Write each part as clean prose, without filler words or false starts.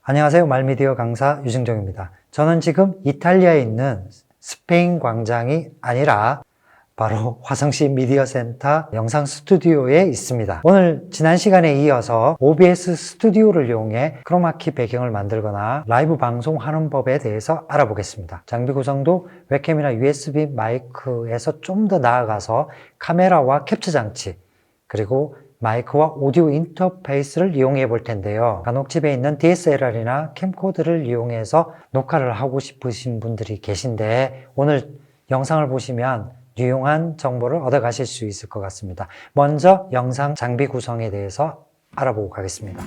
안녕하세요. 말미디어 강사 유승종입니다. 저는 지금 이탈리아에 있는 스페인 광장이 아니라 바로 화성시 미디어센터 영상 스튜디오에 있습니다. 오늘 지난 시간에 이어서 OBS 스튜디오를 이용해 크로마키 배경을 만들거나 라이브 방송하는 법에 대해서 알아보겠습니다. 장비 구성도 웹캠이나 USB 마이크에서 좀 더 나아가서 카메라와 캡처 장치, 그리고 마이크와 오디오 인터페이스를 이용해 볼 텐데요. 간혹 집에 있는 DSLR이나 캠코더를 이용해서 녹화를 하고 싶으신 분들이 계신데 오늘 영상을 보시면 유용한 정보를 얻어 가실 수 있을 것 같습니다. 먼저 영상 장비 구성에 대해서 알아보고 가겠습니다.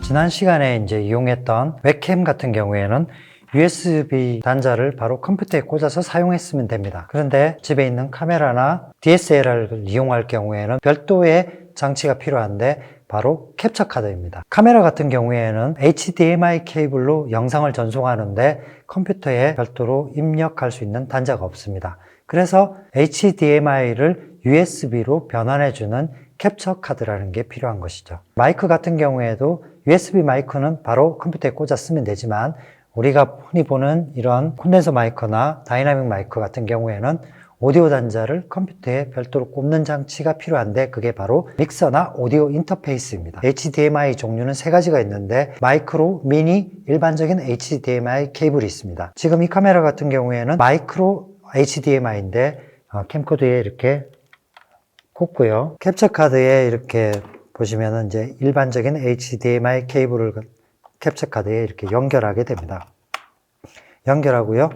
지난 시간에 이제 이용했던 웹캠 같은 경우에는 USB 단자를 바로 컴퓨터에 꽂아서 사용했으면 됩니다. 그런데 집에 있는 카메라나 DSLR을 이용할 경우에는 별도의 장치가 필요한데 바로 캡처 카드입니다. 카메라 같은 경우에는 HDMI 케이블로 영상을 전송하는데 컴퓨터에 별도로 입력할 수 있는 단자가 없습니다. 그래서 HDMI를 USB로 변환해주는 캡처 카드라는 게 필요한 것이죠. 마이크 같은 경우에도 USB 마이크는 바로 컴퓨터에 꽂아 쓰면 되지만 우리가 흔히 보는 이런 콘덴서 마이크나 다이나믹 마이크 같은 경우에는 오디오 단자를 컴퓨터에 별도로 꼽는 장치가 필요한데 그게 바로 믹서나 오디오 인터페이스입니다. HDMI 종류는 세 가지가 있는데 마이크로, 미니, 일반적인 HDMI 케이블이 있습니다. 지금 이 카메라 같은 경우에는 마이크로 HDMI인데 캠코더에 이렇게 꽂고요. 캡처 카드에 이렇게 보시면은 이제 일반적인 HDMI 케이블을 캡처 카드에 이렇게 연결하게 됩니다. 연결하고요.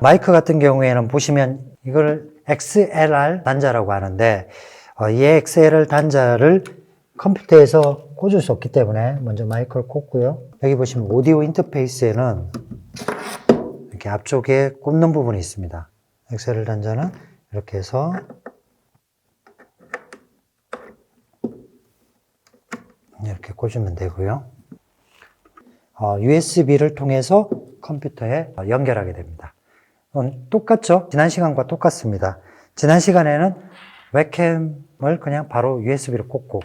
마이크 같은 경우에는 보시면 이걸 XLR 단자라고 하는데 이 XLR 단자를 컴퓨터에서 꽂을 수 없기 때문에 먼저 마이크를 꽂고요. 여기 보시면 오디오 인터페이스에는 이렇게 앞쪽에 꼽는 부분이 있습니다. XLR 단자는 이렇게 해서 이렇게 꽂으면 되고요. USB를 통해서 컴퓨터에 연결하게 됩니다. 똑같죠? 지난 시간과 똑같습니다. 지난 시간에는 웹캠을 그냥 바로 USB로 꽂고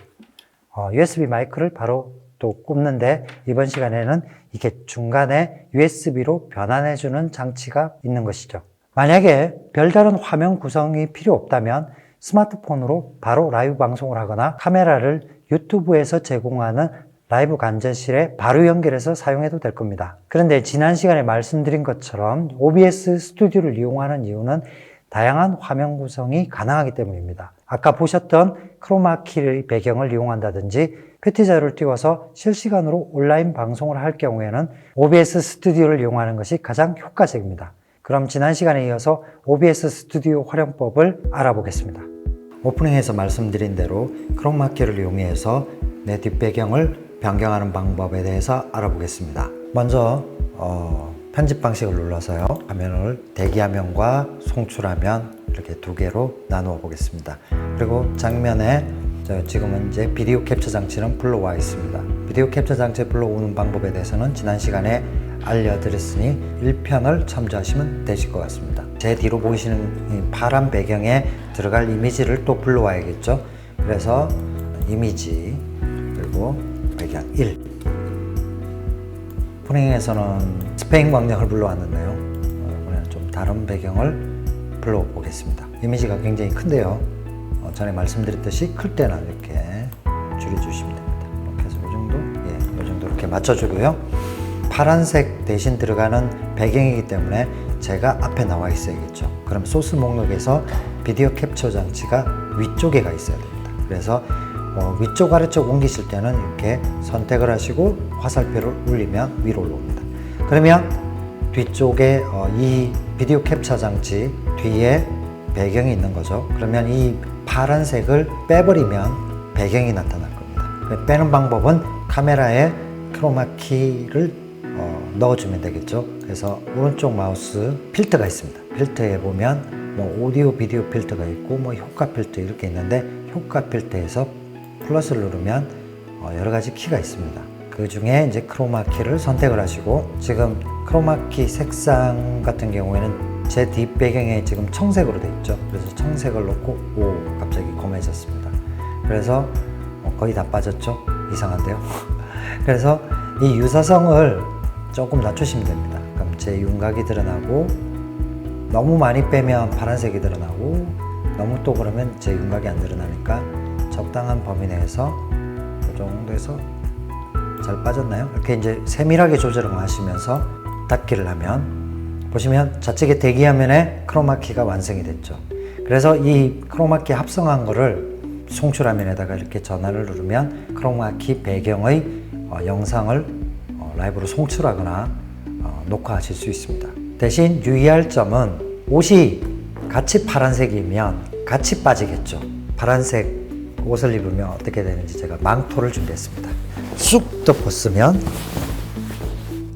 USB 마이크를 바로 또 꼽는데 이번 시간에는 이렇게 중간에 USB로 변환해주는 장치가 있는 것이죠. 만약에 별다른 화면 구성이 필요 없다면 스마트폰으로 바로 라이브 방송을 하거나 카메라를 유튜브에서 제공하는 라이브 관전실에 바로 연결해서 사용해도 될 겁니다. 그런데 지난 시간에 말씀드린 것처럼 OBS 스튜디오를 이용하는 이유는 다양한 화면 구성이 가능하기 때문입니다. 아까 보셨던 크로마키의 배경을 이용한다든지 PT 자료를 띄워서 실시간으로 온라인 방송을 할 경우에는 OBS 스튜디오를 이용하는 것이 가장 효과적입니다. 그럼 지난 시간에 이어서 OBS 스튜디오 활용법을 알아보겠습니다. 오프닝에서 말씀드린 대로 크로마키를 이용해서 내 뒷배경을 변경하는 방법에 대해서 알아보겠습니다. 먼저 편집 방식을 눌러서요. 화면을 대기화면과 송출화면 이렇게 두 개로 나누어 보겠습니다. 그리고 장면에 지금은 이제 비디오 캡처 장치는 불러와 있습니다. 비디오 캡처 장치 불러오는 방법에 대해서는 지난 시간에 알려드렸으니 1편을 참조하시면 되실 것 같습니다. 제 뒤로 보이시는 이 파란 배경에 들어갈 이미지를 또 불러와야겠죠. 그래서 이미지 그리고 배경 1. 오프닝에서는 스페인 광장을 불러왔는데요. 이번에는 좀 다른 배경을 불러보겠습니다. 이미지가 굉장히 큰데요. 전에 말씀드렸듯이 클 때는 이렇게 줄여주시면 됩니다. 이렇게 해서 이 정도, 이 정도 이렇게 맞춰주고요. 파란색 대신 들어가는 배경이기 때문에 제가 앞에 나와 있어야겠죠. 그럼 소스 목록에서 비디오 캡처 장치가 위쪽에 가 있어야 됩니다. 그래서 위쪽 아래쪽 옮기실 때는 이렇게 선택을 하시고 화살표를 울리면 위로 올라옵니다. 그러면 뒤쪽에 이 비디오 캡처 장치 뒤에 배경이 있는 거죠. 그러면 이 파란색을 빼버리면 배경이 나타날 겁니다. 빼는 방법은 카메라에 크로마키를 넣어주면 되겠죠. 그래서 오른쪽 마우스 필터가 있습니다. 필터에 보면 오디오 비디오 필터가 있고 효과 필터 이렇게 있는데 효과 필터에서 플러스를 누르면 여러 가지 키가 있습니다. 그 중에 이제 크로마키를 선택을 하시고 지금 크로마키 색상 같은 경우에는 제 뒷배경에 지금 청색으로 돼 있죠. 그래서 청색을 놓고 갑자기 검해졌습니다. 그래서 거의 다 빠졌죠. 이상한데요. 그래서 이 유사성을 조금 낮추시면 됩니다. 그럼 제 윤곽이 드러나고, 너무 많이 빼면 파란색이 드러나고, 너무 또 그러면 제 윤곽이 안 드러나니까 적당한 범위 내에서 이 정도에서 잘 빠졌나요? 이렇게 이제 세밀하게 조절을 하시면서 닫기를 하면, 보시면 좌측의 대기화면에 크로마키가 완성이 됐죠. 그래서 이 크로마키 합성한 거를 송출화면에다가 이렇게 전환을 누르면 크로마키 배경의 영상을 라이브로 송출하거나 녹화하실 수 있습니다. 대신 유의할 점은, 옷이 같이 파란색이면 같이 빠지겠죠. 파란색 옷을 입으면 어떻게 되는지 제가 망토를 준비했습니다. 쑥 덮었으면,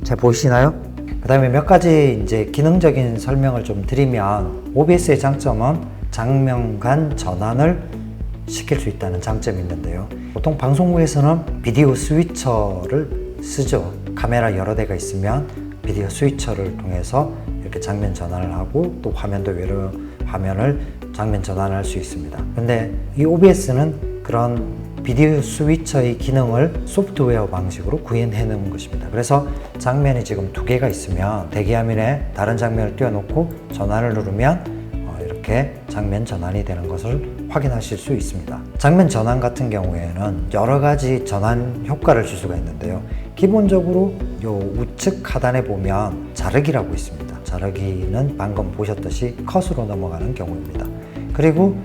잘 보이시나요? 그 다음에 몇 가지 이제 기능적인 설명을 좀 드리면, OBS의 장점은 장면 간 전환을 시킬 수 있다는 장점이 있는데요. 보통 방송국에서는 비디오 스위처를 쓰죠. 카메라 여러 대가 있으면 비디오 스위처를 통해서 이렇게 장면 전환을 하고, 또 화면도 여러 화면을 장면 전환을 할 수 있습니다. 근데 이 OBS는 그런 비디오 스위처의 기능을 소프트웨어 방식으로 구현해 놓은 것입니다. 그래서 장면이 지금 두 개가 있으면 대기화면에 다른 장면을 띄워놓고 전환을 누르면 이렇게 장면 전환이 되는 것을 확인하실 수 있습니다. 장면 전환 같은 경우에는 여러 가지 전환 효과를 줄 수가 있는데요. 기본적으로 요 우측 하단에 보면 자르기라고 있습니다. 자르기는 방금 보셨듯이 컷으로 넘어가는 경우입니다. 그리고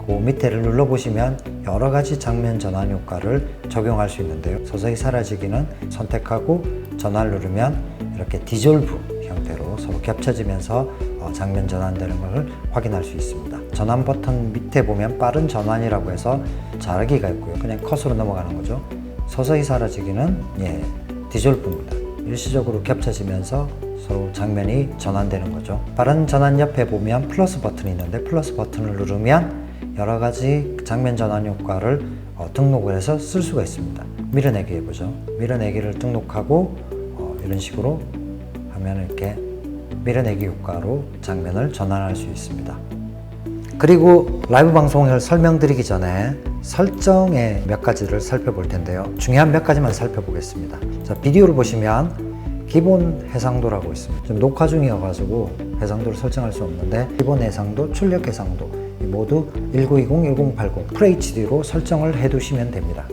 그 밑에를 눌러보시면 여러 가지 장면 전환 효과를 적용할 수 있는데요. 서서히 사라지기는 선택하고 전환을 누르면 이렇게 디졸브 형태로 서로 겹쳐지면서 장면 전환되는 것을 확인할 수 있습니다. 전환 버튼 밑에 보면 빠른 전환이라고 해서 자르기가 있고요. 그냥 컷으로 넘어가는 거죠. 서서히 사라지기는 디졸브입니다. 일시적으로 겹쳐지면서 서로 장면이 전환되는 거죠. 빠른 전환 옆에 보면 플러스 버튼이 있는데, 플러스 버튼을 누르면 여러 가지 장면 전환 효과를 등록을 해서 쓸 수가 있습니다. 밀어내기 해보죠. 밀어내기를 등록하고 이런 식으로 하면 이렇게 밀어내기 효과로 장면을 전환할 수 있습니다. 그리고 라이브 방송을 설명드리기 전에 설정의 몇 가지를 살펴볼 텐데요. 중요한 몇 가지만 살펴보겠습니다. 자, 비디오를 보시면 기본 해상도라고 있습니다. 지금 녹화 중이어가지고 해상도를 설정할 수 없는데, 기본 해상도, 출력 해상도 모두 1920, 1080 FHD로 설정을 해 두시면 됩니다.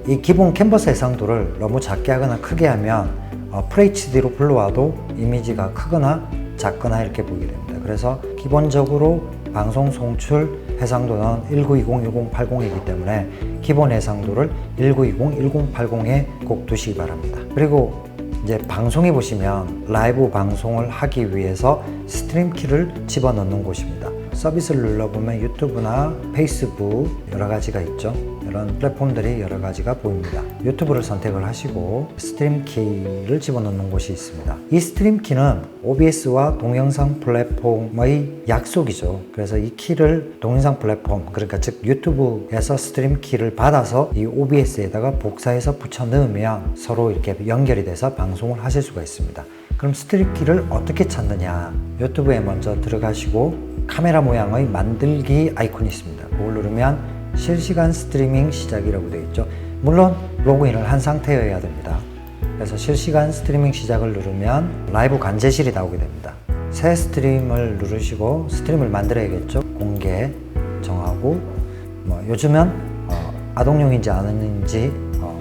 이 기본 캔버스 해상도를 너무 작게 하거나 크게 하면 FHD로 불러와도 이미지가 크거나 작거나 이렇게 보이게 됩니다. 그래서 기본적으로 방송 송출 해상도는 1920, 1080이기 때문에 기본 해상도를 1920, 1080에 꼭 두시기 바랍니다. 그리고 이제 방송해 보시면 라이브 방송을 하기 위해서 스트림 키를 집어넣는 곳입니다. 서비스를 눌러보면 유튜브나 페이스북 여러 가지가 있죠. 이런 플랫폼들이 여러 가지가 보입니다. 유튜브를 선택을 하시고 스트림 키를 집어넣는 곳이 있습니다. 이 스트림 키는 OBS와 동영상 플랫폼의 약속이죠. 그래서 이 키를 동영상 플랫폼, 그러니까 즉 유튜브에서 스트림 키를 받아서 이 OBS에다가 복사해서 붙여 넣으면 서로 이렇게 연결이 돼서 방송을 하실 수가 있습니다. 그럼 스트림 키를 어떻게 찾느냐? 유튜브에 먼저 들어가시고 카메라 모양의 만들기 아이콘이 있습니다. 그걸 누르면 실시간 스트리밍 시작이라고 되어 있죠. 물론 로그인을 한 상태여야 됩니다. 그래서 실시간 스트리밍 시작을 누르면 라이브 관제실이 나오게 됩니다. 새 스트림을 누르시고 스트림을 만들어야겠죠. 공개 정하고, 요즘은 아동용인지 아닌지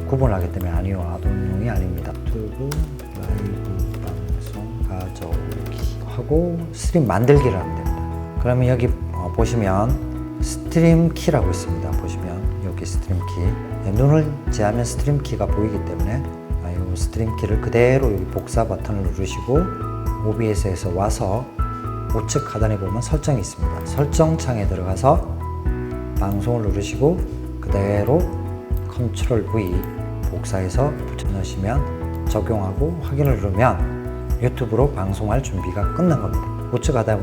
구분하기 때문에 아니요, 아동용이 아닙니다. 유튜브 라이브 방송 가져오기 하고 스트림 만들기를 하면 됩니다. 그러면 여기 보시면 스트림 키라고 있습니다. 보시면 여기 스트림 키, 눈을 제하면 스트림 키가 보이기 때문에 이 스트림 키를 그대로 여기 복사 버튼을 누르시고 OBS에서 와서 우측 하단에 보면 설정이 있습니다. 설정 창에 들어가서 방송을 누르시고 그대로 컨트롤 V 복사해서 붙여 넣으시면 적용하고 확인을 누르면 유튜브로 방송할 준비가 끝난 겁니다. 우측 하단에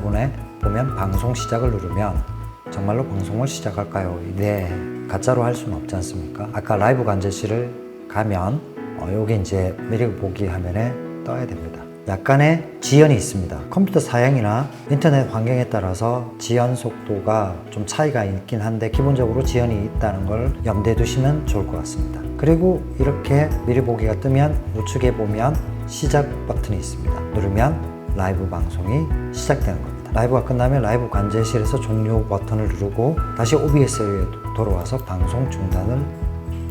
보면 방송 시작을 누르면 정말로 방송을 시작할까요? 네, 가짜로 할 수는 없지 않습니까? 아까 라이브 관제실을 가면 여기 이제 미리 보기 화면에 떠야 됩니다. 약간의 지연이 있습니다. 컴퓨터 사양이나 인터넷 환경에 따라서 지연 속도가 좀 차이가 있긴 한데 기본적으로 지연이 있다는 걸 염두에 두시면 좋을 것 같습니다. 그리고 이렇게 미리 보기가 뜨면 우측에 보면 시작 버튼이 있습니다. 누르면 라이브 방송이 시작되는 겁니다. 라이브가 끝나면 라이브 관제실에서 종료 버튼을 누르고 다시 OBS에 돌아와서 방송 중단을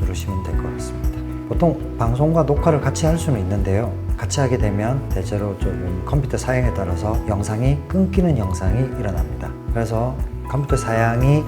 누르시면 될 것 같습니다. 보통 방송과 녹화를 같이 할 수는 있는데요. 같이 하게 되면 대체로 좀 컴퓨터 사양에 따라서 영상이 끊기는 현상이 일어납니다. 그래서 컴퓨터 사양이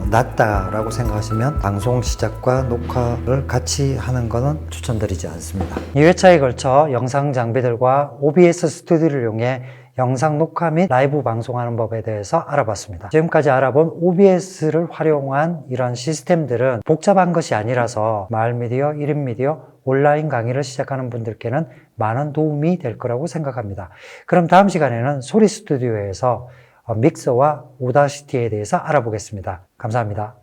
낮다라고 생각하시면 방송 시작과 녹화를 같이 하는 것은 추천드리지 않습니다. 2회차에 걸쳐 영상 장비들과 OBS 스튜디오를 이용해 영상 녹화 및 라이브 방송하는 법에 대해서 알아봤습니다. 지금까지 알아본 OBS를 활용한 이런 시스템들은 복잡한 것이 아니라서 마을미디어, 1인 미디어, 온라인 강의를 시작하는 분들께는 많은 도움이 될 거라고 생각합니다. 그럼 다음 시간에는 소리 스튜디오에서 믹서와 오다시티에 대해서 알아보겠습니다. 감사합니다.